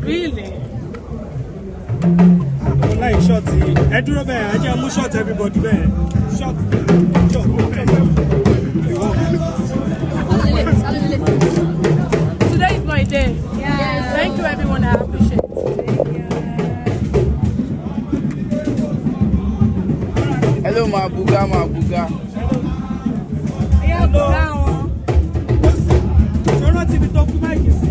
Really? Like short. I do know I just short everybody there. Short. Today is my day. Yeah. Thank you everyone. I appreciate it. Hello, Mabuga. Yeah, hello. You're not even talking like this.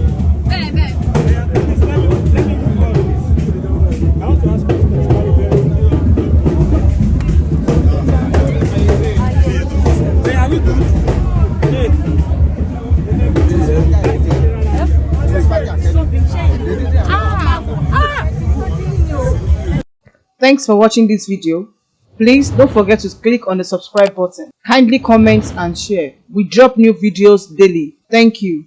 Thanks for watching this video. Please don't forget to click on the subscribe button. Kindly comment and share. We drop new videos daily. Thank you.